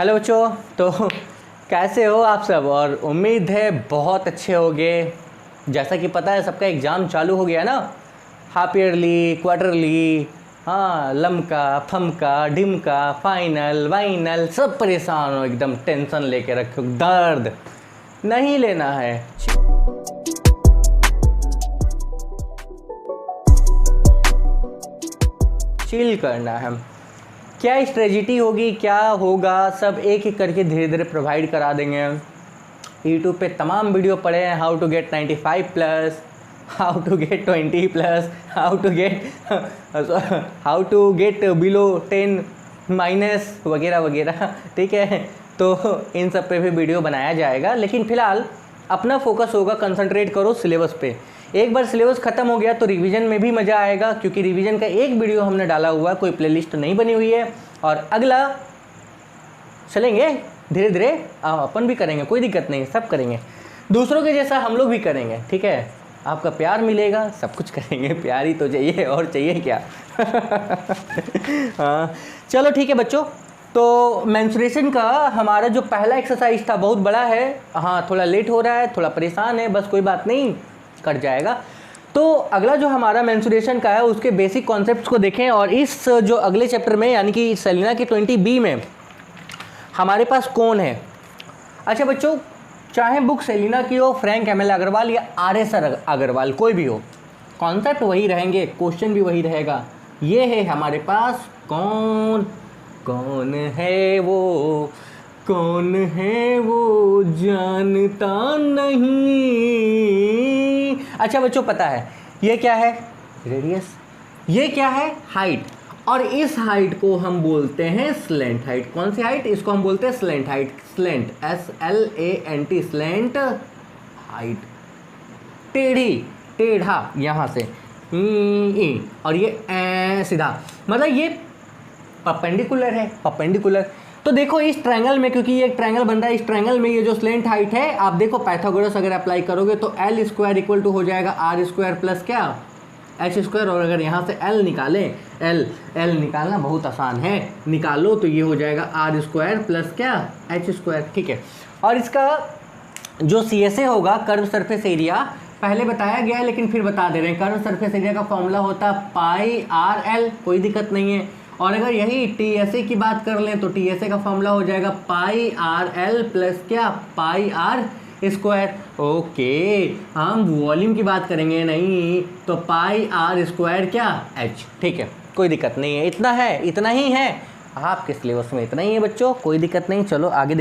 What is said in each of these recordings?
Hello बच्चों। तो कैसे हो आप सब, और उम्मीद है बहुत अच्छे होंगे। जैसा कि पता है सबका एग्ज़ाम चालू हो गया ना, हाफ ईयरली, क्वार्टरली, हाँ, लमका फमका ढिमका, फाइनल वाइनल, सब परेशान हो, एकदम टेंशन लेके रखो। दर्द नहीं लेना है, चिल करना है। क्या स्ट्रेटजी होगी, क्या होगा, सब एक एक करके धीरे धीरे प्रोवाइड करा देंगे। यूट्यूब पे तमाम वीडियो पड़े हैं, how to get 95+, how to get 20+, how to get below 10 minus वगैरह वगैरह। ठीक है, तो इन सब पे भी वीडियो बनाया जाएगा, लेकिन फ़िलहाल अपना फोकस होगा, कंसंट्रेट करो सिलेबस पे। एक बार सिलेबस ख़त्म हो गया तो रिवीजन में भी मज़ा आएगा, क्योंकि रिवीजन का एक वीडियो हमने डाला हुआ है, कोई प्लेलिस्ट नहीं बनी हुई है। और अगला चलेंगे धीरे धीरे, अपन भी करेंगे, कोई दिक्कत नहीं, सब करेंगे, दूसरों के जैसा हम लोग भी करेंगे। ठीक है, आपका प्यार मिलेगा, सब कुछ करेंगे। प्यार ही तो चाहिए, और चाहिए क्या। हाँ चलो ठीक है बच्चों। तो मेंस्ट्रुएशन का हमारा जो पहला एक्सरसाइज था बहुत बड़ा है, हाँ थोड़ा लेट हो रहा है, थोड़ा परेशान है, बस कोई बात नहीं, कट जाएगा। तो अगला जो हमारा मेंस्ट्रुएशन का है उसके बेसिक कॉन्सेप्ट्स को देखें। और इस जो अगले चैप्टर में यानी कि सेलिना के 20B में हमारे पास कौन है। अच्छा बच्चों, चाहे बुक सेलिना की हो, फ्रैंक एम.एल. अग्रवाल या RS अग्रवाल, कोई भी हो, कॉन्सेप्ट वही रहेंगे, क्वेश्चन भी वही रहेगा। ये है हमारे पास कौन, कौन है वो, कौन है वो जानता नहीं। अच्छा बच्चों, पता है ये क्या है, रेडियस, ये क्या है, हाइट, और इस हाइट को हम बोलते हैं स्लेंट हाइट। कौन सी हाइट, इसको हम बोलते हैं slant height. Slant, SLANT, slant height, टेढ़ी, टेढ़ा यहाँ से और ये सीधा, मतलब ये परपेंडिकुलर है, परपेंडिकुलर। तो देखो इस ट्रायंगल में, क्योंकि ये एक ट्रायंगल बन रहा है, इस ट्रायंगल में ये जो स्लेंट हाइट है, आप देखो पाइथागोरस अगर अप्लाई करोगे तो L² इक्वल टू हो जाएगा R² प्लस क्या, H²। और अगर यहाँ से L निकालें, L निकालना बहुत आसान है, निकालो तो ये हो जाएगा R² प्लस क्या, H²। ठीक है, और इसका जो CSA होगा, कर्व सरफेस एरिया, पहले बताया गया है लेकिन फिर बता दे रहे हैं। कर्व सरफेस एरिया का फॉर्मूला होता है πRL, कोई दिक्कत नहीं है। और अगर यही TSA की बात कर लें तो TSA का फॉर्मूला हो जाएगा πRL प्लस क्या, πR²। ओके, हम वॉल्यूम की बात करेंगे नहीं, तो πR² क्या, H। ठीक है, कोई दिक्कत नहीं है, इतना है, इतना ही है आपके सिलेबस में, इतना ही है बच्चों, कोई दिक्कत नहीं। चलो आगे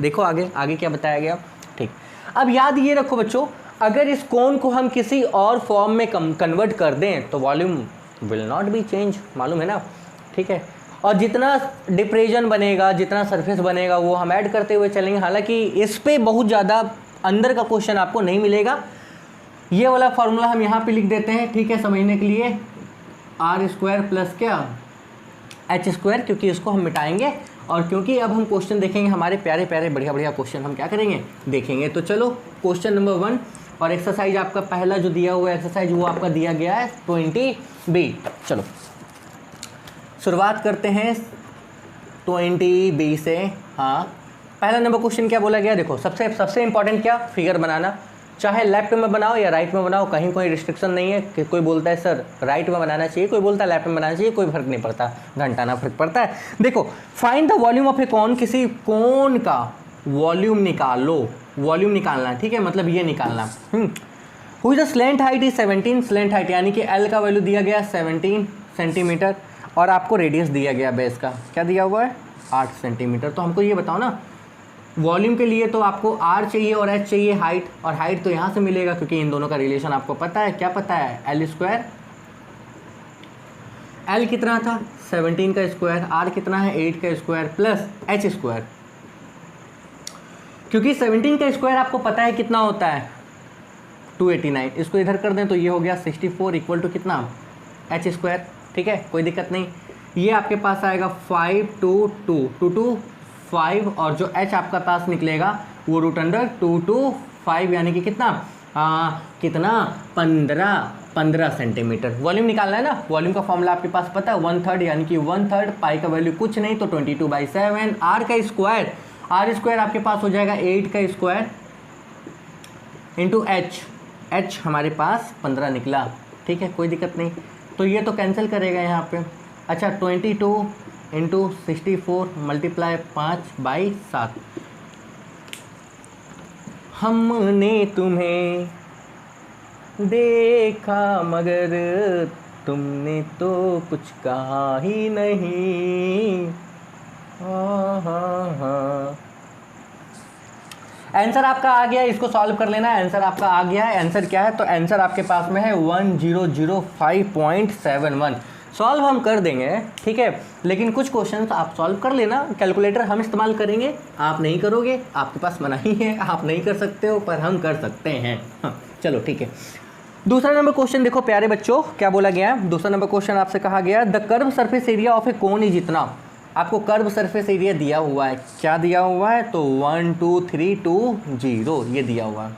देखो आगे क्या बताया गया। ठीक, अब याद ये रखो बच्चों, अगर इस कोण को हम किसी और फॉर्म में कन्वर्ट कर दें तो volume will not be change, मालूम है ना। ठीक है, और जितना डिप्रेशन बनेगा, जितना सरफेस बनेगा, वो हम ऐड करते हुए चलेंगे। हालांकि इस पे बहुत ज़्यादा अंदर का क्वेश्चन आपको नहीं मिलेगा। ये वाला फार्मूला हम यहाँ पे लिख देते हैं, ठीक है, समझने के लिए, R² प्लस क्या, H², क्योंकि इसको हम मिटाएंगे। और क्योंकि अब हम क्वेश्चन देखेंगे, हमारे प्यारे प्यारे बढ़िया बढ़िया क्वेश्चन हम क्या करेंगे, देखेंगे। तो चलो क्वेश्चन नंबर 1, और एक्सरसाइज आपका पहला जो दिया हुआ एक्सरसाइज वो आपका दिया गया है 20B। चलो शुरुआत करते हैं 20B से। हाँ, पहला नंबर क्वेश्चन क्या बोला गया, देखो सबसे इंपॉर्टेंट क्या, फिगर बनाना, चाहे लेफ्ट में बनाओ या राइट में बनाओ, कहीं कोई रिस्ट्रिक्शन नहीं है कि कोई बोलता है सर राइट में बनाना चाहिए, कोई बोलता है लेफ्ट में बनाना चाहिए, कोई फर्क नहीं पड़ता, घंटाना फर्क पड़ता है। देखो, फाइंड द वॉल्यूम ऑफ ए कोन, किसी कोन का वॉल्यूम निकालो, वॉल्यूम निकालना, ठीक है, मतलब ये निकालना। हुई the slant height is 17, slant height यानी कि L का वैल्यू दिया गया 17 सेंटीमीटर, और आपको रेडियस दिया गया बेस का, क्या दिया हुआ है, 8 सेंटीमीटर। तो हमको ये बताओ ना, वॉल्यूम के लिए तो आपको R चाहिए और H चाहिए, हाइट, और हाइट तो यहाँ से मिलेगा क्योंकि इन दोनों का रिलेशन आपको पता है, क्या पता है, L², L कितना था 17 का स्क्वायर, R कितना है 8 का स्क्वायर, प्लस H², क्योंकि 17 का स्क्वायर आपको पता है कितना होता है 289, इसको इधर कर दें तो ये हो गया 64 इक्वल टू कितना, H²। ठीक है, कोई दिक्कत नहीं। ये आपके पास आएगा 5 2 2 2 2 5, और जो H आपका पास निकलेगा वो √2 2 5, यानी कि कितना, कितना 15 15 सेंटीमीटर। वॉल्यूम निकालना है ना, वॉल्यूम का फॉर्मूला आपके पास पता है, 1/3 यानी कि 1/3 पाई का वैल्यू कुछ नहीं तो 22/7। आर का स्क्वायर, आर स्क्वायर आपके पास हो जाएगा 8 का स्क्वायर इंटू एच, एच हमारे पास 15 निकला, ठीक है कोई दिक्कत नहीं। तो ये तो कैंसिल करेगा यहाँ पे। अच्छा 22 इंटू 64 मल्टीप्लाई 5/7। हमने तुम्हें देखा मगर तुमने तो कुछ कहा ही नहीं। आंसर आपका आ गया, इसको सॉल्व कर लेना। आंसर आपका आ गया है। आंसर क्या है? तो आंसर आपके पास में है 1005.71। सॉल्व हम कर देंगे, ठीक है, लेकिन कुछ क्वेश्चंस आप सॉल्व कर लेना। कैलकुलेटर हम इस्तेमाल करेंगे, आप नहीं करोगे, आपके पास मनाही है, आप नहीं कर सकते हो, पर हम कर सकते हैं। हाँ चलो ठीक है। दूसरा नंबर क्वेश्चन देखो प्यारे बच्चों, क्या बोला गया है। दूसरा नंबर क्वेश्चन आपसे कहा गया the curve surface area of A cone is इतना। आपको कर्व सरफेस एरिया दिया हुआ है, क्या दिया हुआ है? तो 1 2 3 2 0 ये दिया हुआ है,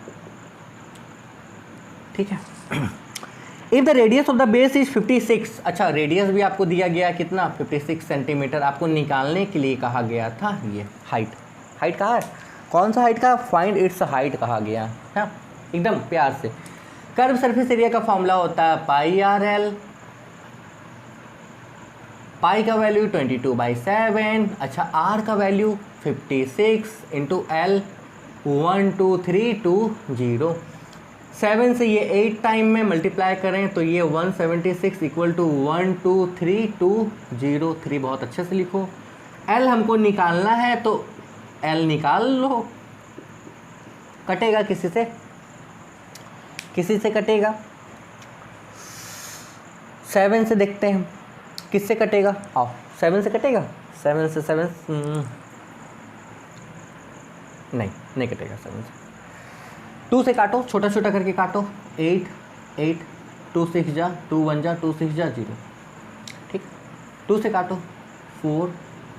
ठीक है। If the radius of the base is 56, अच्छा रेडियस भी आपको दिया गया कितना? 56 सेंटीमीटर। आपको निकालने के लिए कहा गया था ये हाइट। हाइट कहाँ है? कौन सा हाइट का? फाइंड इट्स हाइट कहा गया है, एकदम प्यार से। कर्व सरफेस एरिया का फॉर्मूला होता है पाई आर एल, पाई का वैल्यू 22/7। अच्छा आर का वैल्यू 56 इंटू एल 1 2 3 2 0। 7 से ये 8 टाइम में मल्टीप्लाई करें तो ये 176 इक्वल टू 1 2 3 2 0 3। बहुत अच्छे से लिखो। एल हमको निकालना है तो एल निकाल लो। कटेगा किसी से? किसी से कटेगा? 7 से देखते हैं किससे कटेगा। आओ 7 से कटेगा। 7 से 7 नहीं कटेगा। 7 से 2 से काटो, छोटा छोटा करके काटो। 8 8 2 6 जा 2 1 जा 2 6 जा 0, ठीक। 2 से काटो 4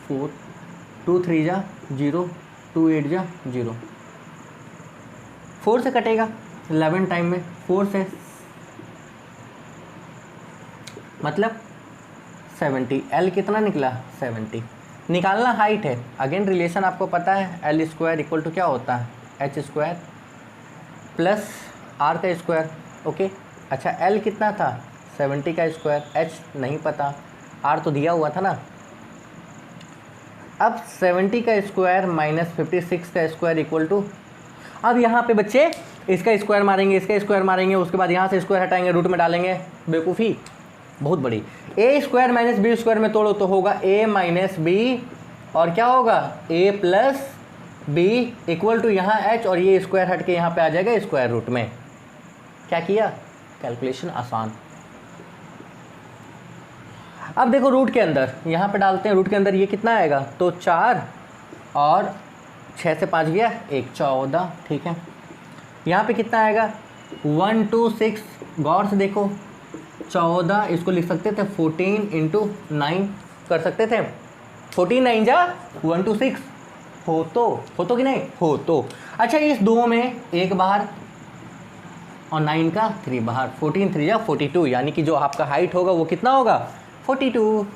4 2 3 जा 0 2 8 जा 0। 4 से कटेगा 11 टाइम में, 4 से मतलब 70। एल कितना निकला? 70। निकालना हाइट है। अगेन रिलेशन आपको पता है, एल स्क्वायर इक्वल टू क्या होता है? एच स्क्वायर प्लस आर का स्क्वायर, ओके। अच्छा एल कितना था? 70 का स्क्वायर। एच नहीं पता, आर तो दिया हुआ था ना। अब 70 का स्क्वायर माइनस 56 का स्क्वायर इक्वल टू, अब यहाँ पे बच्चे इसका स्क्वायर मारेंगे, इसका स्क्वायर मारेंगे, उसके बाद यहाँ से स्क्वायर हटाएंगे, रूट में डालेंगे। बेवकूफ़ी बहुत बड़ी। ए स्क्वायर माइनस बी स्क्वायर में तोड़ो तो होगा ए माइनस बी, और क्या होगा? ए प्लस बी इक्वल टू यहाँ एच, और ये स्क्वायर हट के यहाँ पे आ जाएगा स्क्वायर रूट में। क्या किया? कैलकुलेशन आसान। अब देखो रूट के अंदर यहाँ पे डालते हैं, रूट के अंदर ये कितना आएगा? तो 4 और 6 से 5 गया 1 14, ठीक है। यहाँ पे कितना आएगा? 1 2 6, गौर से देखो 14, इसको लिख सकते थे 14 इंटू 9 कर सकते थे। 14 9 जा 1 2 6 हो तो कि नहीं? हो तो। अच्छा इस 2 में 1 बाहर और 9 का 3 बाहर, 14 3 जा 42, यानी कि जो आपका हाइट होगा वो कितना होगा? 42।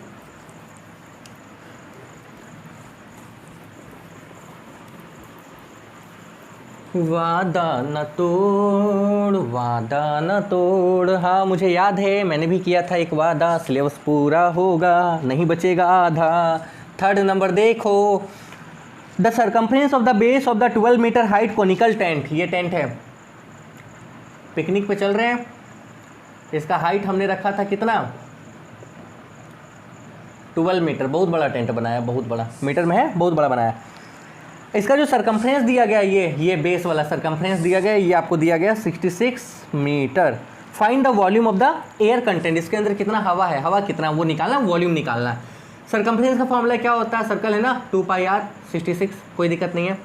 वादा न तोड़, वादा न तोड़। हाँ मुझे याद है, मैंने भी किया था एक वादा, सिलेबस पूरा होगा, नहीं बचेगा आधा। 3rd नंबर देखो, the circumference of the base of the 12 metre height conical tent. ये टेंट है, पिकनिक पे चल रहे हैं, इसका हाइट हमने रखा था कितना? 12 मीटर। बहुत बड़ा टेंट बनाया, बहुत बड़ा, मीटर में है, बहुत बड़ा बनाया। इसका जो सरकमफ्रेंस दिया गया, ये बेस वाला सरकमफ्रेंस दिया गया, ये आपको दिया गया 66 metre. Find the volume of the air content. इसके अंदर कितना हवा है, हवा कितना वो निकालना, वॉल्यूम निकालना है। सरकमफ्रेंस का फॉर्मूला क्या होता है? सर्कल है ना, 2πr 66, कोई दिक्कत नहीं है।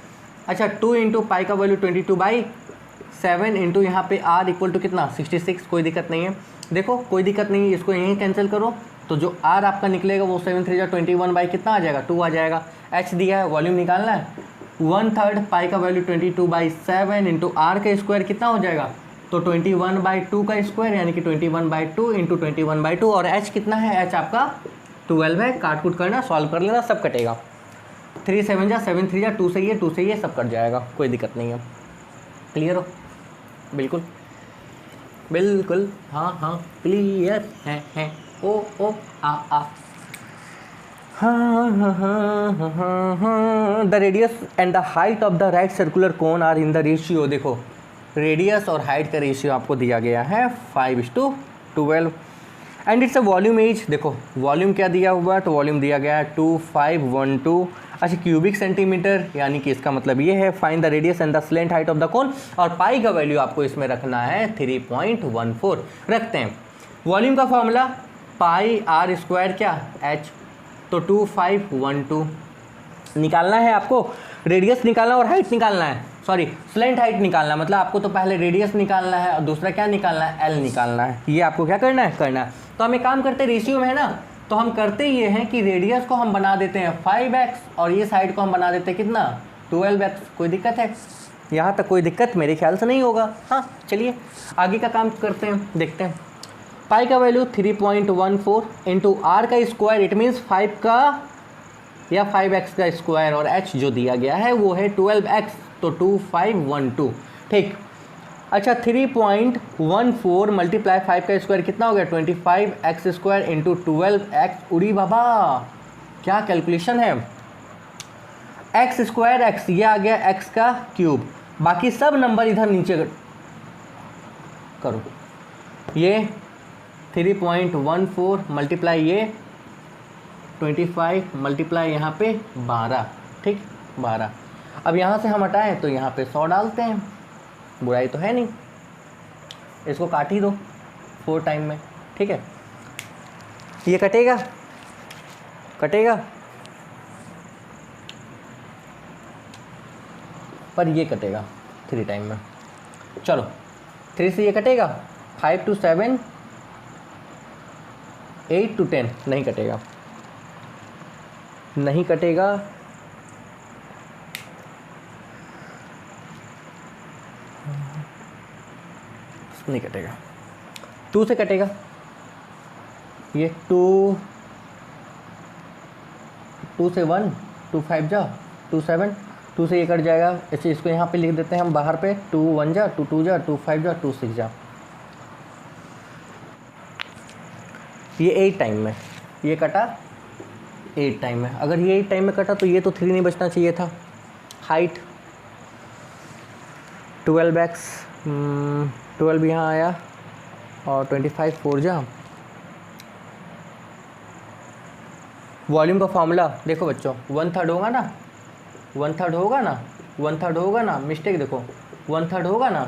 अच्छा 2 इंटू पाई का वैल्यू 22/7 इंटू यहाँ पे r इक्वल टू कितना? 66, कोई दिक्कत नहीं है। देखो कोई दिक्कत नहीं है, इसको यहीं कैंसिल करो तो जो r आपका निकलेगा वो 7 3 जा 21 कितना आ जाएगा? 2 आ जाएगा। h दिया है, वॉल्यूम निकालना है। 1/3 पाई का वैल्यू 22/7 इंटू आर का स्क्वायर कितना हो जाएगा? तो 21/2 का स्क्वायर यानी कि 21/2 इंटू 21/2, और h कितना है, h आपका 12 है। काट कूट करना, सॉल्व कर लेना, सब कटेगा। 3 7 जा 7 3 जा 2 से ये 2 से ये सब कट जाएगा, कोई दिक्कत नहीं है। क्लियर हो? बिल्कुल बिल्कुल, हाँ हाँ क्लियर है। Oh oh ah the radius and the height of the right circular cone are in the ratio. देखो रेडियस और हाइट का रेशियो आपको दिया गया है 5:12 and its a volume is. देखो वॉल्यूम क्या दिया हुआ है, तो वॉल्यूम दिया गया है 2512, अच्छा क्यूबिक सेंटीमीटर, यानी कि इसका मतलब ये है find the radius and the slant height of the cone, और पाई का वैल्यू आपको इसमें रखना है 3.14 रखते हैं। वॉल्यूम का फॉर्मूला पाई आर स्क्वायर क्या h, तो 2512 निकालना है आपको, रेडियस निकालना और हाइट निकालना है, सॉरी स्लेंट हाइट निकालना है। मतलब आपको तो पहले रेडियस निकालना है और दूसरा क्या निकालना है, एल निकालना है। ये आपको क्या करना है। तो हम एक काम करते हैं, रेशियो में है ना, तो हम करते ये हैं कि रेडियस को हम बना देते हैं 5x और ये साइड को हम बना देते हैं कितना 12x। कोई दिक्कत है? यहाँ तक कोई दिक्कत मेरे ख्याल से नहीं होगा। हाँ चलिए आगे का काम करते हैं, देखते हैं। पाई का वैल्यू 3.14 इंटू आर का स्क्वायर, इट मीन्स 5 का या 5x का स्क्वायर, और h जो दिया गया है वो है 12x, तो 2512 ठीक। अच्छा 3.14 मल्टीप्लाई 5 का स्क्वायर कितना हो गया 25x स्क्वायर इंटू 12x। उड़ी बाबा क्या कैलकुलेशन है, x स्क्वायर x, ये आ गया x का क्यूब, बाकी सब नंबर इधर नीचे करो। ये 3.14 मल्टीप्लाई ये 25 मल्टीप्लाई यहाँ पे 12, ठीक 12। अब यहाँ से हम हटाएं तो यहाँ पे 100 डालते हैं, बुराई तो है नहीं, इसको काट ही दो 4 टाइम में, ठीक है। ये कटेगा पर ये कटेगा 3 टाइम में। चलो 3 से ये कटेगा, 5 to 7, 8 to 10 नहीं कटेगा, नहीं कटेगा। नहीं कटेगा, 2 से कटेगा, ये 2 से 1, 2 5 जा 2 7, 2 से ये कट जाएगा, ऐसे इसको यहाँ पे लिख देते हैं हम बाहर पे, 2 1 जा 2 2 जा 2 5 जा 2 6 जा। ये 8 टाइम में ये कटा, 8 टाइम में। अगर ये 8 टाइम में कटा तो ये तो 3 नहीं बचना चाहिए था। हाइट 12x, 12 यहाँ आया और 25 4 जा। वॉल्यूम का फॉर्मूला देखो बच्चों, 1/3 होगा ना, 1/3 होगा ना, 1/3 होगा ना, मिस्टेक देखो 1/3 होगा ना।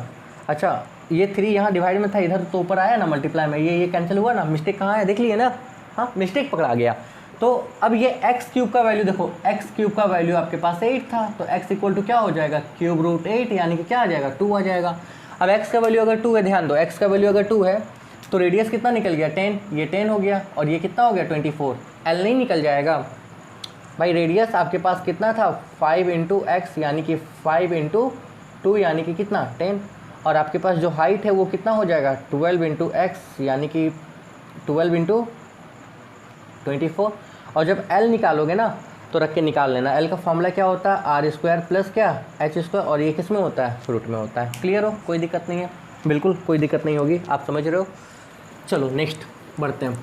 अच्छा ये 3 यहाँ डिवाइड में था, इधर तो ऊपर आया ना मल्टीप्लाई में, ये कैंसिल हुआ ना, मिस्टेक कहाँ है देख लिए ना, हाँ मिस्टेक पकड़ा गया। तो अब ये x क्यूब का वैल्यू देखो, x क्यूब का वैल्यू आपके पास 8 था, तो x इक्वल टू क्या हो जाएगा, क्यूब रूट 8, यानी कि क्या आ जाएगा 2 आ जाएगा। अब x का वैल्यू अगर 2 है, ध्यान दो x का वैल्यू अगर 2 है तो रेडियस कितना निकल गया 10, ये 10 हो गया, और ये कितना हो गया 24, l नहीं निकल जाएगा भाई। रेडियस आपके पास कितना था 5 इंटू एक्स, यानी कि 5 इंटू 2 यानी कि कितना 10, और आपके पास जो हाइट है वो कितना हो जाएगा 12 इंटू एक्स, यानी कि 12 इंटू 24। और जब l निकालोगे ना तो रख के निकाल लेना, l का फॉर्मूला क्या होता है आर स्क्वायर प्लस क्या एच स्क्वायर, और ये किस में होता है रूट में होता है। क्लियर हो, कोई दिक्कत नहीं है, बिल्कुल कोई दिक्कत नहीं होगी, आप समझ रहे हो। चलो नेक्स्ट बढ़ते हैं।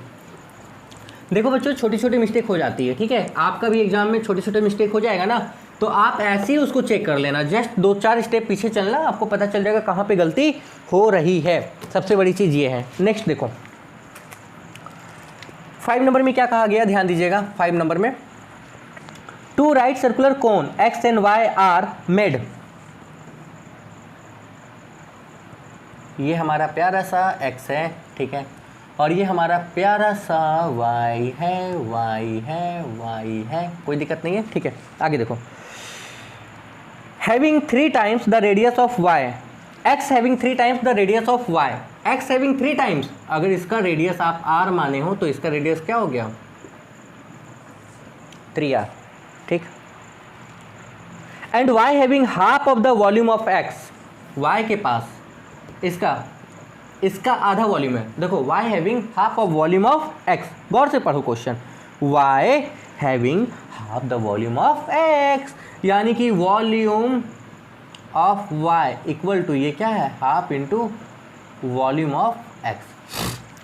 देखो बच्चों छोटी छोटी मिस्टेक हो जाती है, ठीक है, आपका भी एग्जाम में छोटे छोटे मिस्टेक हो जाएगा ना, तो आप ऐसे ही उसको चेक कर लेना, जस्ट 2-4 स्टेप पीछे चलना, आपको पता चल जाएगा कहाँ पे गलती हो रही है। सबसे बड़ी चीज़ ये है। नेक्स्ट देखो 5 नंबर में क्या कहा गया, ध्यान दीजिएगा। 5 नंबर में 2 right circular cone x and y are made, ये हमारा प्यारा सा x है, ठीक है, और ये हमारा प्यारा सा y है, कोई दिक्कत नहीं है, ठीक है। आगे देखो, having 3 times the radius of y, x having 3 times the radius of y, x having 3 times, अगर इसका रेडियस आप r माने हो तो इसका रेडियस क्या हो गया 3r, ठीक। And y having half of the volume of x, y के पास इसका आधा वॉल्यूम है। देखो y having half of volume of x, गौर से पढ़ो question, y having half the volume of x, यानी कि volume of y equal to ये क्या है, half into volume of x।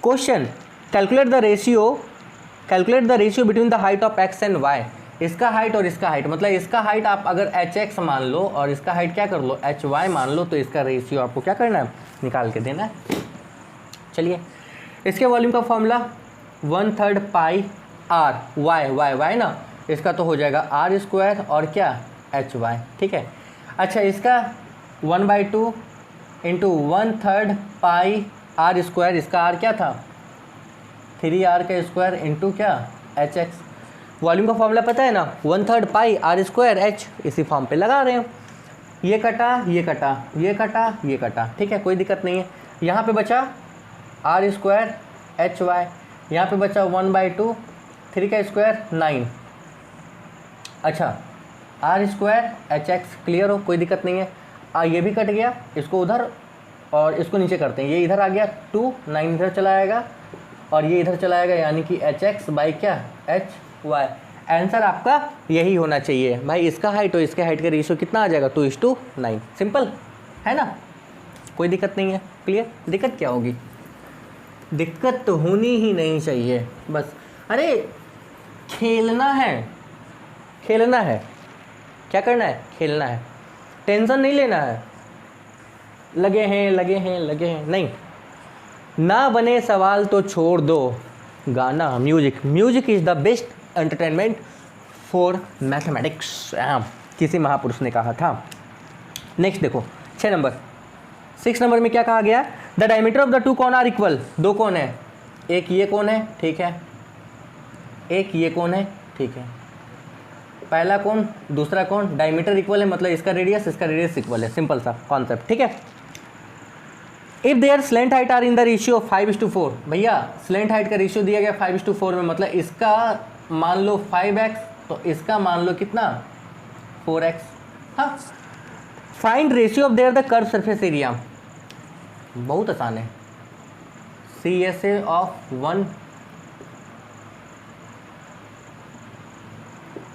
Question, calculate the ratio between the height of x and y। इसका height और इसका हाइट, मतलब इसका हाइट आप अगर hx मान लो और इसका हाइट क्या कर लो, hy मान लो, तो इसका रेशियो आपको क्या करना है, निकाल के देना है। चलिए, इसके वॉल्यूम का फॉर्मूला 1/3 पाई आर y ना, इसका तो हो जाएगा r स्क्वायर और क्या hy, ठीक है। अच्छा, इसका 1/2 इंटू 1/3 पाई आर स्क्वायर, इसका r क्या था 3r का स्क्वायर इंटू क्या hx। वॉल्यूम का फॉर्मूला पता है ना, 1/3 पाई आर स्क्वायर h, इसी फॉर्म पे लगा रहे हैं। ये कटा ये कटा ये कटा ये कटा, ठीक है, कोई दिक्कत नहीं है। यहाँ पे बचा आर स्क्वायर hy, यहाँ पे बचा 1/2, 3 का स्क्वायर 9। अच्छा, आर स्क्वायर hx, क्लियर हो, कोई दिक्कत नहीं है। ये भी कट गया, इसको उधर और इसको नीचे करते हैं, ये इधर आ गया 2, 9 इधर चला आएगा और ये इधर चला आएगा, यानी कि hx बाई क्या hy। आंसर आपका यही होना चाहिए भाई, इसका हाइट और इसके हाइट का रेशियो कितना आ जाएगा 2:9। सिंपल है ना, कोई दिक्कत नहीं है, क्लियर। दिक्कत क्या होगी, दिक्कत तो होनी ही नहीं चाहिए बस। अरे खेलना है, खेलना है, क्या करना है, खेलना है, टेंशन नहीं लेना है। लगे हैं नहीं, ना बने सवाल तो छोड़ दो, गाना music is the best entertainment for mathematics, किसी महापुरुष ने कहा था। नेक्स्ट देखो 6 नंबर में क्या कहा गया, the diameter of the 2 cone are equal. 2 cone है, एक ये कोन है, ठीक है, एक ये कोन है, ठीक है, पहला कोन दूसरा कोन, डायमीटर इक्वल है, मतलब इसका रेडियस इक्वल है, सिंपल सा कॉन्सेप्ट, ठीक है। If there slant height are in the ratio 5:4, भैया स्लेंट हाइट का रेशियो दिया गया 5:4 में, मतलब इसका मान लो 5x तो इसका मान लो कितना 4x। हाँ, find ratio of their the curve surface area, बहुत आसान है, CSA ऑफ 1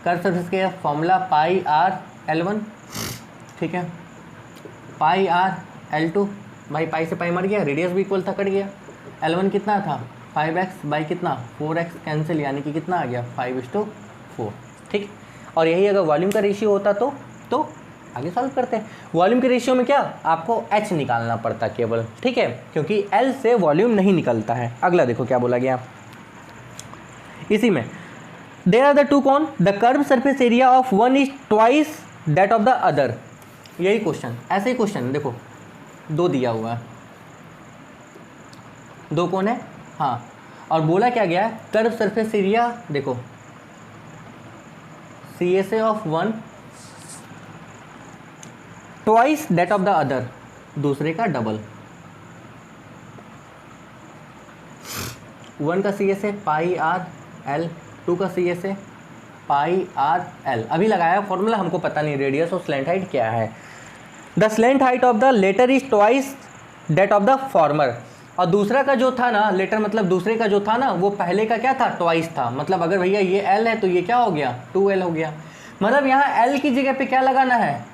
कर्व सरफेस के फॉर्मूला पाई आर L1, ठीक है, पाई आर L2, भाई पाई से पाई मर गया, रेडियस भी इक्वल था, कट गया। L1 कितना था 5x बाई कितना 4x, कैंसिल, यानी कि कितना आ गया 5:4, ठीक। और यही अगर वॉल्यूम का रेशियो होता तो आगे सॉल्व करते हैं। वॉल्यूम के रेशियो में क्या आपको h निकालना पड़ता केवल, ठीक है, क्योंकि L से वॉल्यूम नहीं निकलता है। अगला देखो क्या बोला गया इसी में, there are the 2 cone, the curve surface area of one is twice that of the other. यही क्वेश्चन, ऐसे ही क्वेश्चन देखो, 2 दिया हुआ है, 2 कोन है, हाँ, और बोला क्या गया, कर्व सरफेस एरिया देखो CSA of 1 twice that of the other, दूसरे का डबल। 1 का CSA पाई आर L, 2 का CSA पाई आर L। अभी लगाया फॉर्मूला, हमको पता नहीं रेडियस और स्लेंट हाइट क्या है। The slant height of the latter is twice that of the former, और दूसरा का जो था ना, लेटर मतलब दूसरे का जो था ना, वो पहले का क्या था ट्वाइस था, मतलब अगर भैया ये L है तो ये क्या हो गया 2L हो गया, मतलब यहाँ L की जगह पे क्या लगाना है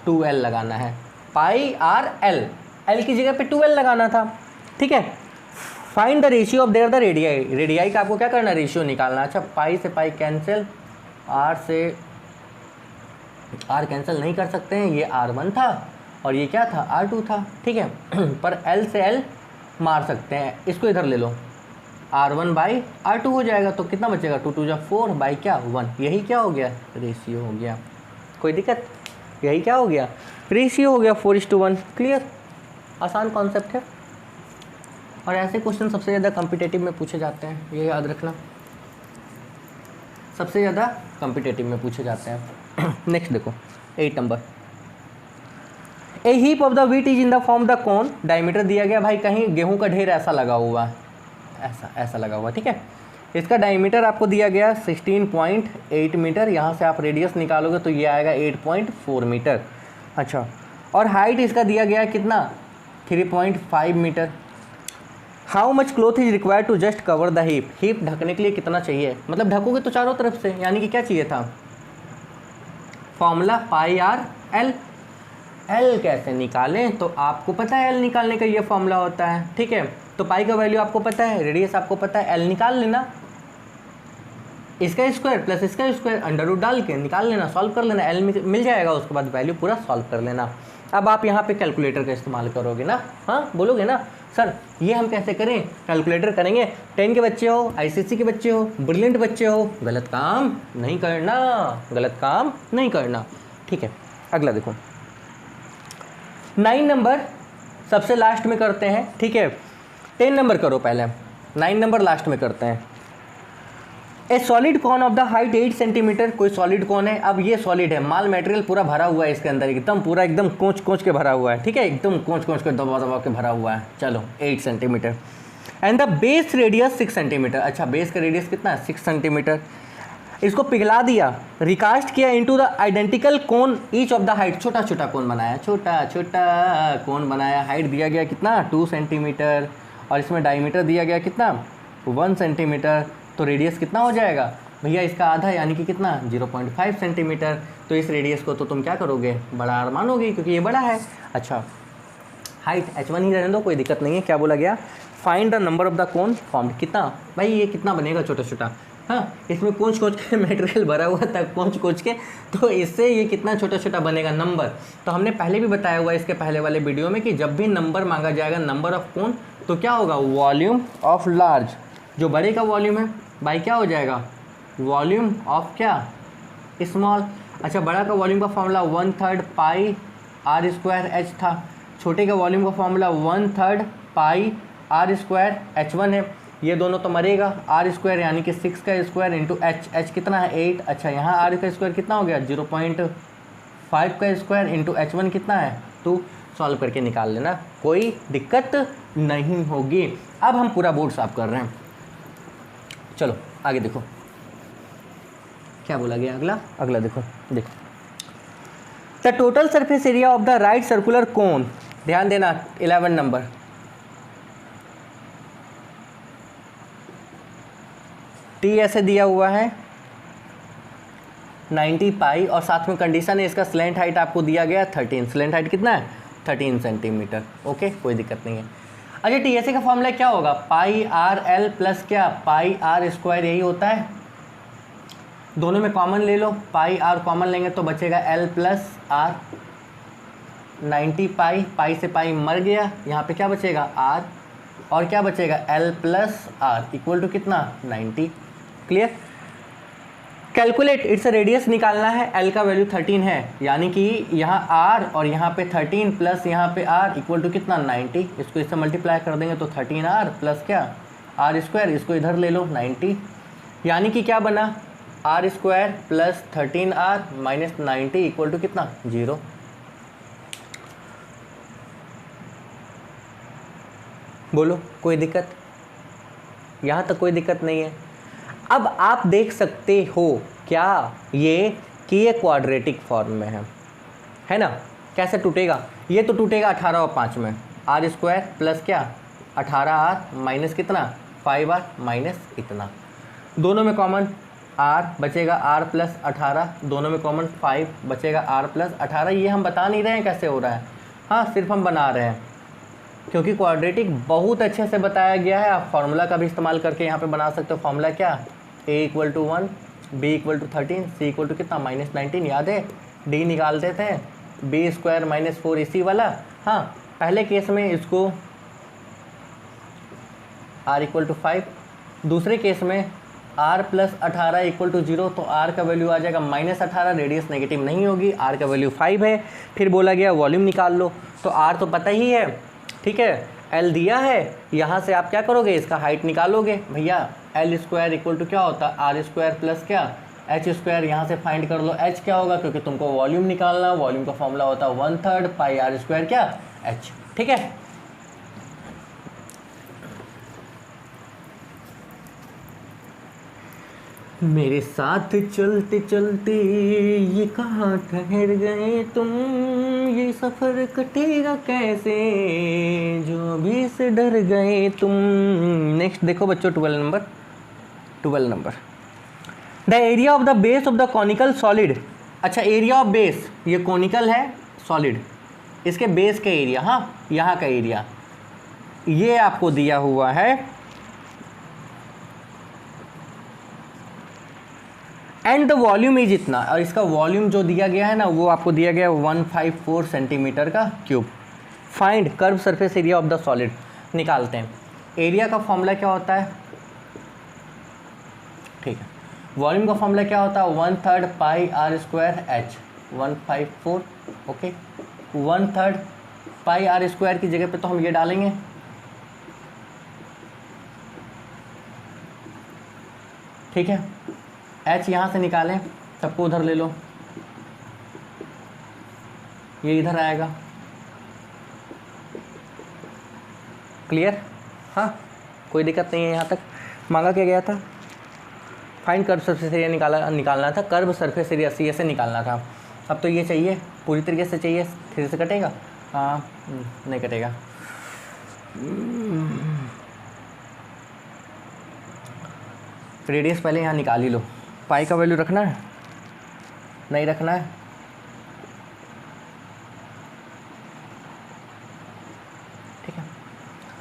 2L लगाना है, पाई आर L की जगह पे 2L लगाना था, ठीक है। Find the ratio of their the radii, radii का आपको क्या करना है रेशियो निकालना। अच्छा, पाई से पाई कैंसिल, आर से आर कैंसिल नहीं कर सकते हैं, ये R1 था और ये क्या था R2 था, ठीक है, पर L से L मार सकते हैं, इसको इधर ले लो, R1 बाई R2 हो जाएगा, तो कितना बचेगा 2 2 4 बाई क्या 1, यही क्या हो गया रेशियो हो गया, कोई दिक्कत, यही क्या हो गया रेशियो हो गया 4:1, क्लियर, आसान कॉन्सेप्ट है। और ऐसे क्वेश्चन सबसे ज़्यादा कॉम्पिटिटिव में पूछे जाते हैं, ये याद रखना, सबसे ज़्यादा कॉम्पिटिटिव में पूछे जाते हैं। नेक्स्ट देखो 8 number, A heap of the wheat is in the form the cone, diameter दिया गया भाई, कहीं गेहूं का ढेर ऐसा लगा हुआ है, ऐसा लगा हुआ, ठीक है, इसका डायमीटर आपको दिया गया 16.8 मीटर, यहाँ से आप रेडियस निकालोगे तो ये आएगा 8.4 मीटर। अच्छा, और हाइट इसका दिया गया कितना 3.5 metre. How much cloth is required to just cover the heap, heap ढकने के लिए कितना चाहिए, मतलब ढकोगे तो चारों तरफ से, यानी कि क्या चाहिए था, फॉर्मूला पाई आर एल। एल कैसे निकालें, तो आपको पता है एल निकालने का ये फॉर्मूला होता है, ठीक है। तो पाई का वैल्यू आपको पता है, रेडियस आपको पता है, एल निकाल लेना, इसका स्क्वायर प्लस इसका स्क्वायर अंडर रूट डाल के निकाल लेना, सॉल्व कर लेना, एल मिल जाएगा, उसके बाद वैल्यू पूरा सॉल्व कर लेना। अब आप यहाँ पे कैलकुलेटर का इस्तेमाल करोगे ना, हाँ बोलोगे ना सर ये हम कैसे करें, कैलकुलेटर करेंगे। 10 के बच्चे हो, आईसीएसई के बच्चे हो, ब्रिलियंट बच्चे हो, गलत काम नहीं करना, गलत काम नहीं करना, ठीक है। अगला देखो 9 नंबर सबसे लास्ट में करते हैं, ठीक है। 10 नंबर करो पहले, 9 नंबर लास्ट में करते हैं। A solid cone of the height 8 centimetre, कोई सॉलिड कॉन है, अब ये सॉलिड है, माल मटेरियल पूरा भरा हुआ है इसके अंदर, एकदम पूरा एकदम कोच के भरा हुआ है, ठीक है, एकदम कोच के दबा के भरा हुआ है, चलो 8 centimetre. And the base radius 6 centimetre, अच्छा बेस का रेडियस कितना है 6 सेंटीमीटर। इसको पिघला दिया, रिकास्ट किया into the identical cone each of the height, छोटा छोटा कोन बनाया, छोटा छोटा कोन बनाया, हाइट दिया गया कितना 2 सेंटीमीटर और इसमें डायमीटर दिया गया कितना 1 सेंटीमीटर, तो रेडियस कितना हो जाएगा भैया इसका आधा, यानी कि कितना 0.5 सेंटीमीटर। तो इस रेडियस को तो तुम क्या करोगे, बड़ा आर मानोगे क्योंकि ये बड़ा है। अच्छा हाइट h1 ही रहने दो, कोई दिक्कत नहीं है। क्या बोला गया, find the number of the cone formed, कितना भाई ये कितना बनेगा छोटा छोटा, हाँ इसमें कोच के मटेरियल भरा हुआ था कोच के, तो इससे ये कितना छोटा छोटा बनेगा नंबर। तो हमने पहले भी बताया हुआ है इसके पहले वाले वीडियो में कि जब भी नंबर मांगा जाएगा नंबर ऑफ कोन, तो क्या होगा वॉल्यूम ऑफ लार्ज, जो बड़े का वॉल्यूम है बाई क्या हो जाएगा वॉल्यूम ऑफ क्या स्मॉल। अच्छा बड़ा का वॉल्यूम का formula 1/3 pi R square H था, छोटे का वॉल्यूम का formula 1/3 pi R square H1 है, ये दोनों तो मरेगा, आर स्क्वायर यानी कि 6 का स्क्वायर इंटू एच कितना है 8। अच्छा यहाँ आर का स्क्वायर कितना हो गया 0.5 का स्क्वायर इंटू H1 कितना है 2, सॉल्व करके निकाल लेना, कोई दिक्कत नहीं होगी। अब हम पूरा बोर्ड साफ कर रहे हैं, चलो आगे देखो क्या बोला गया, अगला देखो the total surface area of the right circular कोन, ध्यान देना 11 नंबर, टी ऐसे दिया हुआ है 90 पाई और साथ में कंडीशन है इसका स्लैंट हाइट आपको दिया गया 13, स्लैंट हाइट कितना है 13 सेंटीमीटर, ओके कोई दिक्कत नहीं है। अच्छा टी ऐसे का फॉर्मूला क्या होगा पाई आर एल प्लस क्या पाई आर स्क्वायर, यही होता है, दोनों में कॉमन ले लो, पाई आर कॉमन लेंगे तो बचेगा एल प्लस आर, 90 पाई से पाई मर गया, यहाँ पे क्या बचेगा आर और क्या बचेगा L plus R equal to कितना 90, क्लियर। कैलकुलेट इट्स रेडियस निकालना है, एल का वैल्यू 13 है, यानी कि यहाँ आर और यहाँ पे 13 प्लस यहाँ पे आर इक्वल टू कितना 90, इसको इससे मल्टीप्लाई कर देंगे तो 13r प्लस क्या आर स्क्वायर, इसको इधर ले लो 90, यानी कि क्या बना R square plus 13r minus 90 equal to कितना 0। बोलो कोई दिक्कत, यहाँ तक कोई दिक्कत नहीं है। अब आप देख सकते हो क्या ये कि ये क्वाड्रेटिक फॉर्म में है ना, कैसे टूटेगा, ये तो टूटेगा 18 और 5 में, आर स्क्वायर प्लस क्या 18r माइनस कितना 5r माइनस इतना, दोनों में कॉमन r बचेगा r प्लस 18, दोनों में कॉमन 5 बचेगा r प्लस 18। ये हम बता नहीं रहे हैं कैसे हो रहा है, हाँ सिर्फ हम बना रहे हैं क्योंकि क्वाड्रेटिक बहुत अच्छे से बताया गया है। आप फार्मूला का भी इस्तेमाल करके यहाँ पे बना सकते हो, फार्मूला क्या a equal to 1 b equal to 13 c equal to कितना माइनस 19, याद है d निकालते थे b स्क्वायर माइनस 4 इसी वाला, हाँ पहले केस में इसको r इक्वल टू 5, दूसरे केस में r प्लस 18 इक्वल टू 0, तो r का वैल्यू आ जाएगा माइनस 18, रेडियस नेगेटिव नहीं होगी, r का वैल्यू 5 है। फिर बोला गया वॉल्यूम निकाल लो, तो r तो पता ही है, ठीक है l दिया है, यहाँ से आप क्या करोगे इसका हाइट निकालोगे, भैया l स्क्वायर इक्वल टू क्या होता है आर स्क्वायर प्लस क्या एच स्क्वायर, यहाँ से फाइंड कर लो h क्या होगा क्योंकि तुमको वॉल्यूम निकालना, वॉल्यूम का फॉर्मूला होता है 1/3 पाई आर स्क्वायर क्या h, ठीक है। मेरे साथ चलते चलते ये कहाँ ठहर गए तुम, ये सफ़र कटेगा कैसे, जो भी से डर गए तुम। नेक्स्ट देखो बच्चों 12 number. The area of the base of the conical solid. अच्छा, एरिया ऑफ बेस, ये कॉनिकल है सॉलिड, इसके बेस का एरिया, हाँ यहाँ का एरिया ये आपको दिया हुआ है एंड द वॉल्यूम इज इतना, और इसका वॉल्यूम जो दिया गया है ना वो आपको दिया गया 154 सेंटीमीटर का cube. Find curve surface area of the solid, निकालते हैं। एरिया का फॉर्मूला क्या होता है, ठीक है। वॉल्यूम का फॉर्मूला क्या होता है, 1/3 pi R square H, 154, okay. 1/3 pi R square की जगह पे तो हम ये डालेंगे, ठीक है। एच यहाँ से निकालें, सबको उधर ले लो, ये इधर आएगा, क्लियर, हाँ कोई दिक्कत नहीं है। यहाँ तक मांगा क्या गया था, फाइंड कर्व सरफेस एरिया निकालना था, कर्व सरफेस एरिया सी से निकालना था। अब तो ये चाहिए, पूरी तरीके से चाहिए, 3 से कटेगा, हाँ नहीं कटेगा। रेडियस पहले यहाँ निकाल ही लो। पाई का वैल्यू रखना है, नहीं रखना है, ठीक है।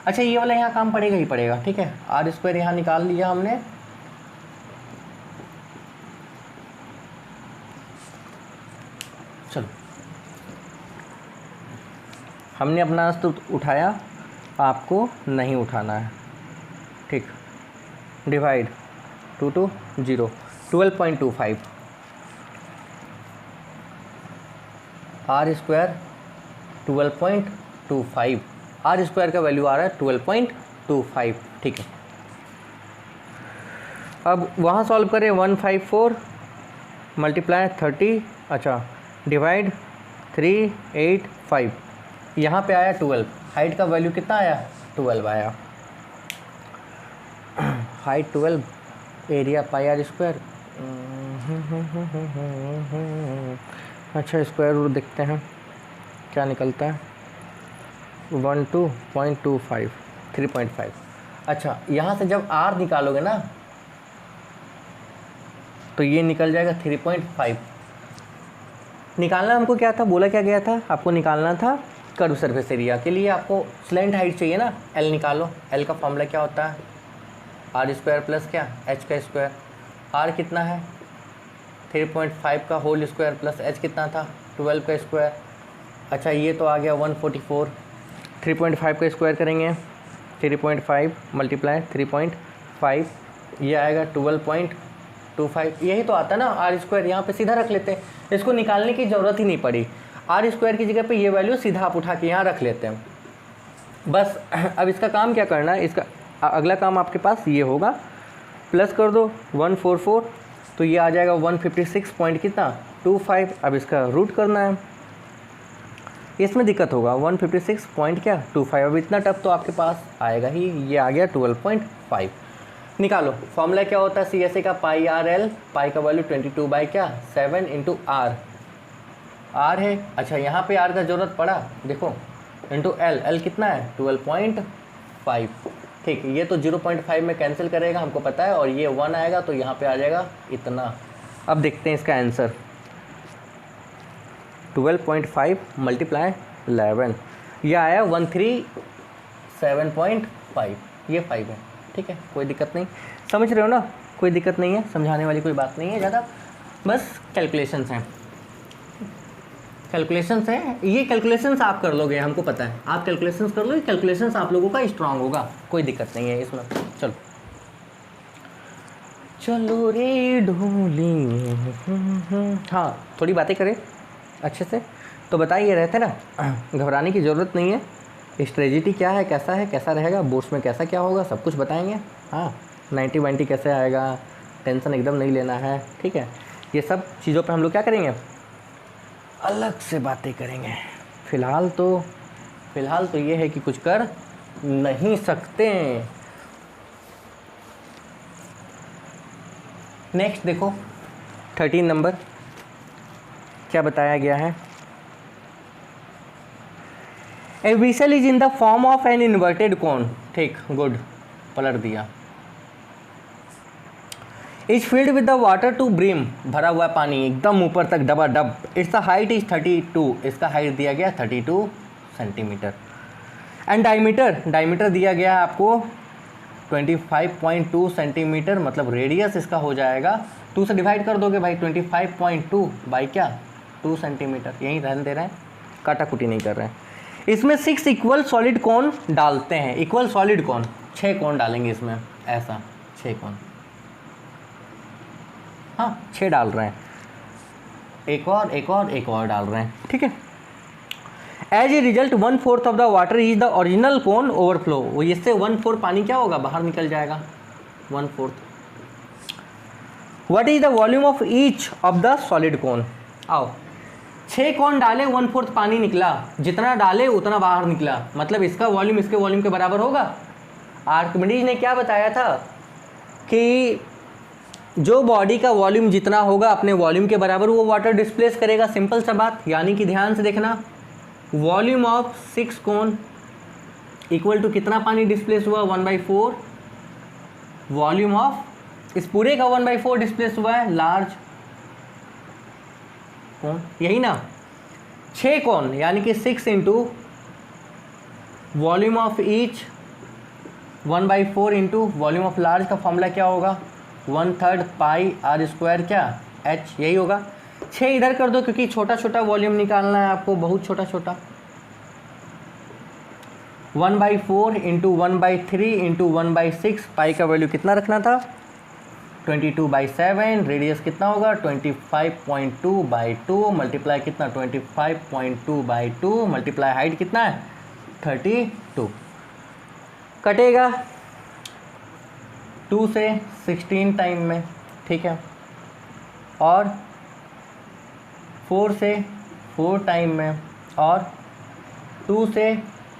अच्छा ये वाला यहाँ काम पड़ेगा ही पड़ेगा, ठीक है। आर स्क्वायर यहाँ निकाल लिया हमने, चलो हमने अपना तो उठाया, आपको नहीं उठाना है, ठीक। Divide 2 to 0, 12.25 R square 12.25, R square का वैल्यू आ रहा है 12.25, ठीक है। अब वहाँ सॉल्व करें, 154 मल्टीप्लाई 30, अच्छा डिवाइड 385, यहाँ पे आया 12, हाइट का वैल्यू कितना आया, 12 आया, height 12, area pi R square. अच्छा स्क्वायर रूट देखते हैं क्या निकलता है, 12.25, 3.5। अच्छा यहाँ से जब आर निकालोगे ना तो ये निकल जाएगा 3.5। निकालना हमको क्या था, बोला क्या गया था, आपको निकालना था कर्व सरफेस एरिया के लिए आपको स्लैंट हाइट चाहिए ना, एल निकालो। एल का फॉर्मूला क्या होता है, आर स्क्वायर प्लस क्या, एच का स्क्वायर। आर कितना है 3.5 का होल स्क्वायर प्लस एच कितना था 12 का स्क्वायर। अच्छा ये तो आ गया 144, 3.5 का स्क्वायर करेंगे, 3.5 मल्टीप्लाई 3.5, ये आएगा 12.25, यही तो आता ना आर स्क्वायर। यहाँ पे सीधा रख लेते हैं, इसको निकालने की ज़रूरत ही नहीं पड़ी, आर स्क्वायर की जगह पे ये वैल्यू सीधा आप उठा के यहाँ रख लेते हैं बस। अब इसका काम क्या करना है, इसका अगला काम आपके पास ये होगा, प्लस कर दो 144 तो ये आ जाएगा 156 पॉइंट कितना 25। अब इसका रूट करना है, इसमें दिक्कत होगा 156 पॉइंट क्या 25। अब इतना टफ तो आपके पास आएगा ही, ये आ गया 12.5। निकालो, फॉर्मूला क्या होता है सी एस ए का, पाई आर एल, पाई का वैल्यू 22 बाई क्या 7 इंटू आर, आर है। अच्छा यहाँ पे आर का ज़रूरत पड़ा, देखो इंटू एल, एल कितना है 12.5, ठीक। ये तो 0.5 में कैंसिल करेगा हमको पता है, और ये 1 आएगा तो यहाँ पे आ जाएगा इतना। अब देखते हैं इसका आंसर, 12.5 मल्टीप्लाई 11, ये आया 137.5, ये 5 है, ठीक है। कोई दिक्कत नहीं, समझ रहे हो ना, कोई दिक्कत नहीं है, समझाने वाली कोई बात नहीं है ज़्यादा, बस कैलकुलेशंस हैं, कैलकुलेशंस है। ये कैलकुलेशंस आप कर लोगे, हमको पता है, आप कैलकुलेशंस कर लो, कैलकुलेशंस आप लोगों का स्ट्रांग होगा, कोई दिक्कत नहीं है इसमें। चलो चलो रे ढोली, हाँ थोड़ी बातें करें अच्छे से, तो बताइए रहते ना, घबराने की ज़रूरत नहीं है। स्ट्रेटजी क्या है, कैसा रहेगा, बोर्ड्स में कैसा क्या होगा, सब कुछ बताएंगे। हाँ 90 कैसे आएगा, टेंशन एकदम नहीं लेना है, ठीक है। ये सब चीज़ों पे हम लोग क्या करेंगे, अलग से बातें करेंगे। फ़िलहाल तो ये है कि कुछ कर नहीं सकते। नेक्स्ट देखो 13 नंबर क्या बताया गया है। A vessel is in the form of an inverted cone, ठीक, गुड, पलट दिया। Is filled with the water to brim, भरा हुआ पानी एकदम ऊपर तक डबा डब। इट्स द हाइट इज 32, इसका हाइट दिया गया 32 सेंटीमीटर। एंड डायमीटर दिया गया है आपको 25.2 सेंटीमीटर, मतलब रेडियस इसका हो जाएगा 2 से डिवाइड कर दोगे भाई, 25.2 बाई क्या 2 सेंटीमीटर, यहीं रहने दे रहे हैं, काटाकुटी नहीं कर रहे हैं। इसमें 6 इक्वल सॉलिड कोन डालते हैं। इक्वल सॉलिड कोन 6 कोन डालेंगे इसमें, ऐसा 6 कोन, हाँ 6 डाल रहे हैं, एक और डाल रहे हैं, ठीक है। As a result 1/4 of the water is the original cone overflow, वो इससे 1/4 पानी क्या होगा, बाहर निकल जाएगा 1/4। What is the volume of each of the solid कोन, आओ 6 कोन डाले 1/4 पानी निकला, जितना डाले उतना बाहर निकला, मतलब इसका वॉल्यूम इसके वॉल्यूम के बराबर होगा। आर्किमिडीज ने क्या बताया था कि जो बॉडी का वॉल्यूम जितना होगा अपने वॉल्यूम के बराबर वो वाटर डिस्प्लेस करेगा, सिंपल सा बात। यानी कि ध्यान से देखना, volume of 6 cone equal to कितना पानी डिस्प्लेस हुआ 1/4, वॉल्यूम ऑफ इस पूरे का 1/4 डिस्प्लेस हुआ है लार्ज कोन, यही ना। 6 कोन यानी कि 6 into volume of each 1/4 into volume of large का फॉर्मूला क्या होगा 1/3 पाई आर स्क्वायर क्या एच, यही होगा। 6 इधर कर दो क्योंकि छोटा छोटा वॉल्यूम निकालना है आपको, बहुत छोटा छोटा। 1/4 इंटू 1/3 इंटू 1/6, पाई का वैल्यू कितना रखना था 22/7, रेडियस कितना होगा 25.2/2 मल्टीप्लाई कितना 25.2/2 मल्टीप्लाई हाइट कितना है 32, कटेगा 2 से 16 टाइम में, ठीक है, और 4 से 4 टाइम में, और 2 से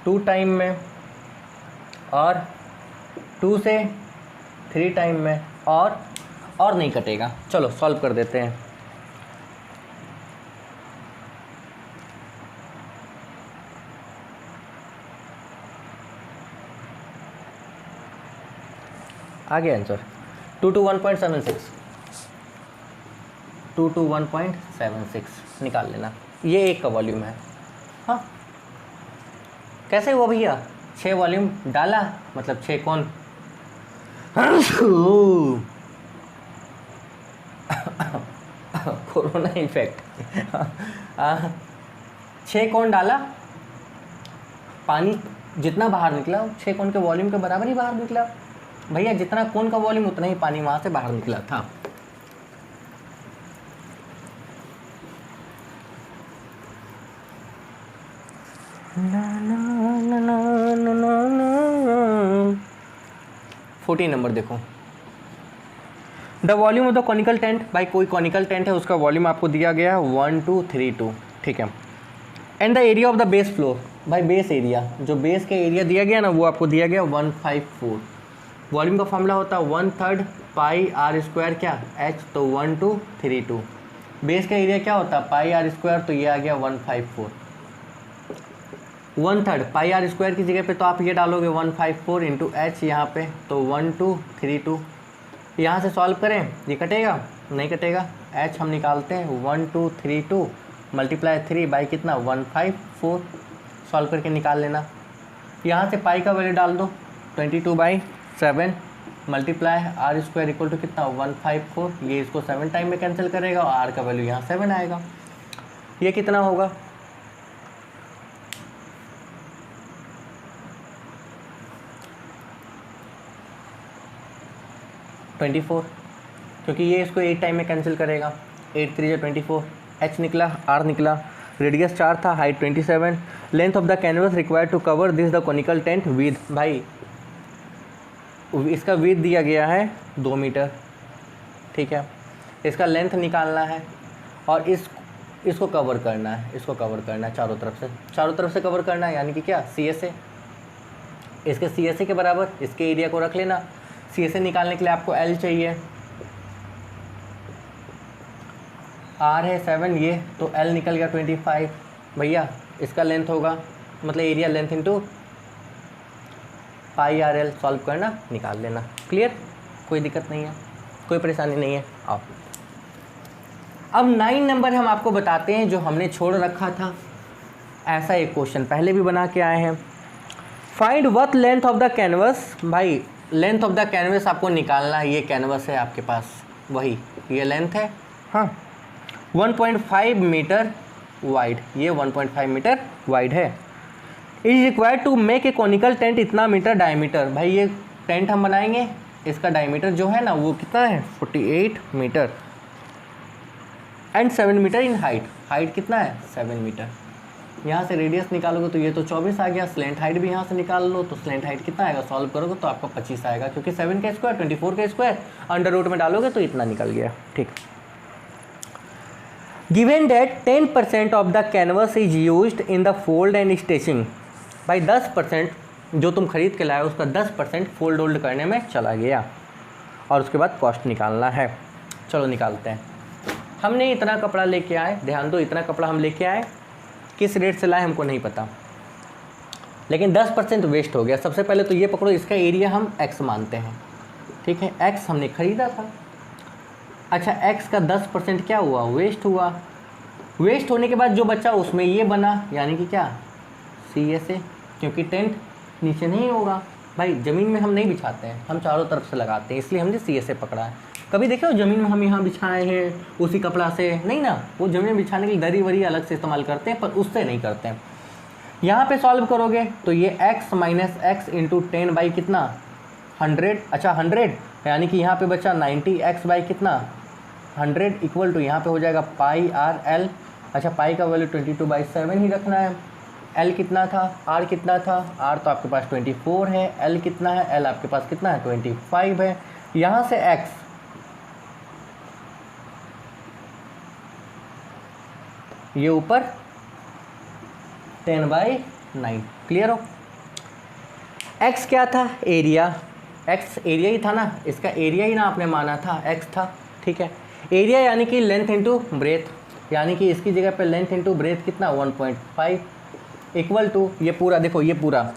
2 टाइम में, और 2 से 3 टाइम में, और नहीं कटेगा। चलो सॉल्व कर देते हैं। आगे आंसर 2 to 1.76, 2 to 1.76 निकाल लेना, ये एक का वॉल्यूम है। हाँ कैसे हुआ भैया, 6 वॉल्यूम डाला मतलब 6 कोन कोरोना इफेक्ट 6 कोन डाला, पानी जितना बाहर निकला 6 कोन के वॉल्यूम के बराबर ही बाहर निकला भैया, जितना कोन का वॉल्यूम उतना ही पानी वहां से बाहर निकला था। ना ना ना ना ना ना 14 नंबर देखो, the volume of the conical tent, भाई कोई कॉनिकल टेंट है उसका वॉल्यूम आपको दिया गया है 1232, ठीक है। And the area of the base floor, भाई बेस एरिया, जो बेस का एरिया दिया गया ना वो आपको दिया गया 154। वॉल्यूम का फॉर्मूला होता है 1/3 पाई आर स्क्वायर क्या एच, तो 1232। बेस का एरिया क्या होता है पाई आर स्क्वायर, तो ये आ गया 154। 1/3 पाई आर स्क्वायर की जगह पे तो आप ये डालोगे 154 इंटू एच यहाँ पे, तो 1232। यहाँ से सॉल्व करें, ये कटेगा नहीं कटेगा, एच हम निकालते हैं 1232 मल्टीप्लाई 3 बाई कितना 154, सॉल्व करके निकाल लेना। यहाँ से पाई का वैल्यू डाल दो 22/7 multiply R square equal to कितना 154, ये इसको 7 टाइम में कैंसिल करेगा और आर का वैल्यू यहाँ 7 आएगा। ये कितना होगा 24, क्योंकि ये इसको 8 टाइम में कैंसिल करेगा, 8 3 24, एच निकला, आर निकला, रेडियस 4 था, height 27, length of the canvas required to cover this the conical tent width, भाई इसका विद दिया गया है 2 मीटर, ठीक है। इसका लेंथ निकालना है और इसको कवर करना है, इसको कवर करना है चारों तरफ से कवर करना है, यानी कि क्या CSA, इसके CSA के बराबर इसके एरिया को रख लेना। CSA निकालने के लिए आपको L चाहिए, आर है 7 ये, तो एल निकल गया 25 भैया। इसका लेंथ होगा मतलब area length into pi R L, solve करना निकाल लेना। क्लियर, कोई दिक्कत नहीं है, कोई परेशानी नहीं है। आओ अब 9 नंबर हम आपको बताते हैं जो हमने छोड़ रखा था। ऐसा एक क्वेश्चन पहले भी बना के आए हैं। Find what length of the canvas. भाई लेंथ ऑफ द कैनवस आपको निकालना है। ये कैनवस है आपके पास, वही ये लेंथ है, हाँ 1.5 मीटर वाइड, ये 1.5 मीटर वाइड है। Is required to make a conical tent, इतना मीटर डायमीटर। भाई ये टेंट हम बनाएंगे, इसका डायमीटर जो है ना वो कितना है 48 metre and 7 metre in height. Height कितना है 7 मीटर। यहाँ से रेडियस निकालोगे तो ये तो 24 आ गया। स्लेंट हाइट भी यहाँ से निकाल लो तो स्लेंट हाइट कितना आएगा, सॉल्व करोगे तो आपका 25 आएगा, क्योंकि 7 का स्क्वायर 24 का स्क्वायर अंडर रूट में डालोगे तो इतना निकल गया। ठीक, given that 10% of the canvas is used in the fold and stitching. भाई 10% जो तुम खरीद के लाए उसका 10% फोल्ड ओल्ड करने में चला गया, और उसके बाद कॉस्ट निकालना है। चलो निकालते हैं। हमने इतना कपड़ा लेके आए, ध्यान दो, इतना कपड़ा हम लेके आए, किस रेट से लाए हमको नहीं पता, लेकिन 10% वेस्ट हो गया। सबसे पहले तो ये पकड़ो, इसका एरिया हम x मानते हैं, ठीक है। x हमने खरीदा था, अच्छा x का 10% क्या हुआ, वेस्ट हुआ। वेस्ट होने के बाद जो बचा उसमें ये बना, यानी कि क्या CSA, क्योंकि टेंट नीचे नहीं होगा। भाई ज़मीन में हम नहीं बिछाते हैं, हम चारों तरफ से लगाते हैं, इसलिए हमने CSA पकड़ा है। कभी देखो ज़मीन में हम यहाँ बिछाए हैं उसी कपड़ा से, नहीं ना, वो ज़मीन में बिछाने के लिए दरी वरी अलग से इस्तेमाल करते हैं, पर उससे नहीं करते हैं। यहाँ पे सॉल्व करोगे तो ये x minus x into 10 by कितना 100, अच्छा 100, यानी कि यहाँ पे बचा 90, x बाई कितना 100 इक्वल टू यहाँ पे हो जाएगा पाई आर एल। अच्छा पाई का वैल्यू 22/7 ही रखना है। l कितना था, r कितना था, r तो आपके पास 24 है, l कितना है, l आपके पास कितना है 25 है। यहाँ से x, ये ऊपर 10/9, क्लियर हो। x क्या था, एरिया, x एरिया ही था ना, इसका एरिया ही ना आपने माना था, x था, ठीक है। एरिया यानी कि लेंथ इंटू ब्रेथ, यानी कि इसकी जगह पे लेंथ इंटू ब्रेथ कितना 1.5 इक्वल टू ये पूरा, देखो ये पूरा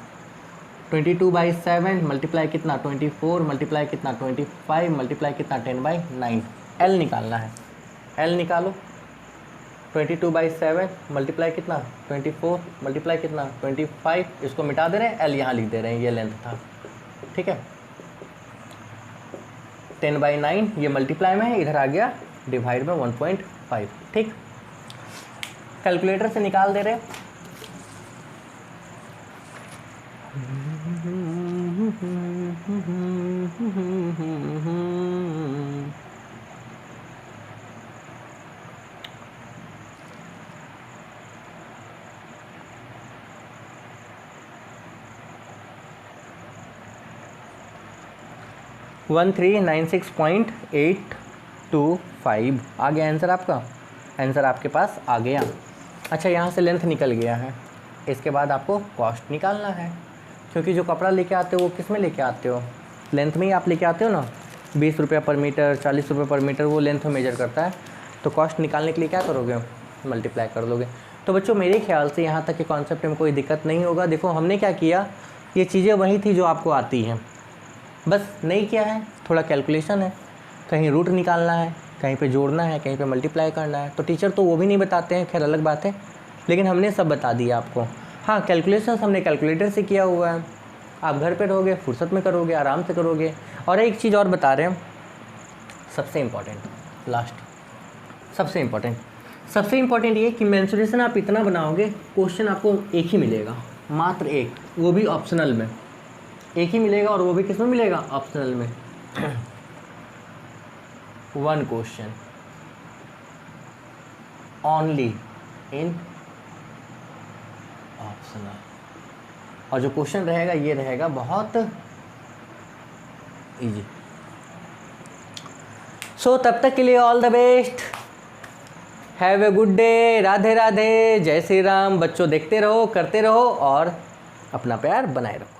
22/7 मल्टीप्लाई कितना 24 मल्टीप्लाई कितना 25 मल्टीप्लाई कितना 10/9। l निकालना है, l निकालो। 22/7 मल्टीप्लाई कितना 24 मल्टीप्लाई कितना 25, इसको मिटा दे रहे हैं, l यहाँ लिख दे रहे हैं, ये लेंथ था, ठीक है। 10/9 ये मल्टीप्लाई में है, इधर आ गया डिवाइड में 1.5, ठीक। कैलकुलेटर से निकाल दे रहे। वन 1396.825 आ गया आंसर आपका, आंसर आपके पास आ गया। अच्छा यहाँ से लेंथ निकल गया है, इसके बाद आपको कॉस्ट निकालना है, क्योंकि जो कपड़ा लेके आते हो वो किस में लेके आते हो, लेंथ में ही आप लेके आते हो ना। 20 रुपये पर मीटर, 40 रुपये पर मीटर वो लेंथ में मेजर करता है। तो कॉस्ट निकालने के लिए क्या करोगे, मल्टीप्लाई कर लोगे। तो बच्चों मेरे ख्याल से यहाँ तक के कॉन्सेप्ट में कोई दिक्कत नहीं होगा। देखो हमने क्या किया, ये चीज़ें वही थी जो आपको आती हैं, बस नहीं किया है, थोड़ा कैलकुलेशन है, कहीं रूट निकालना है, कहीं पे जोड़ना है, कहीं पे मल्टीप्लाई करना है। तो टीचर तो वो भी नहीं बताते हैं, खैर अलग बात है, लेकिन हमने सब बता दिया आपको। हाँ कैलकुलेशन हमने कैलकुलेटर से किया हुआ है, आप घर पे रहोगे फुर्सत में करोगे, आराम से करोगे। और एक चीज़ और बता रहे हैं, सबसे इम्पॉर्टेंट लास्ट, सबसे इम्पॉर्टेंट ये कि मेंसुरेशन आप इतना बनाओगे, क्वेश्चन आपको एक ही मिलेगा, मात्र एक, वो भी ऑप्शनल में एक ही मिलेगा, और वो भी किस में मिलेगा, ऑप्शनल में। 1 क्वेश्चन ओनली इन ऑप्शनल, और जो क्वेश्चन रहेगा ये रहेगा बहुत इजी। सो तब तक के लिए all the best, have a good day, Radhe Radhe, जय श्री राम। बच्चों देखते रहो, करते रहो और अपना प्यार बनाए रहो।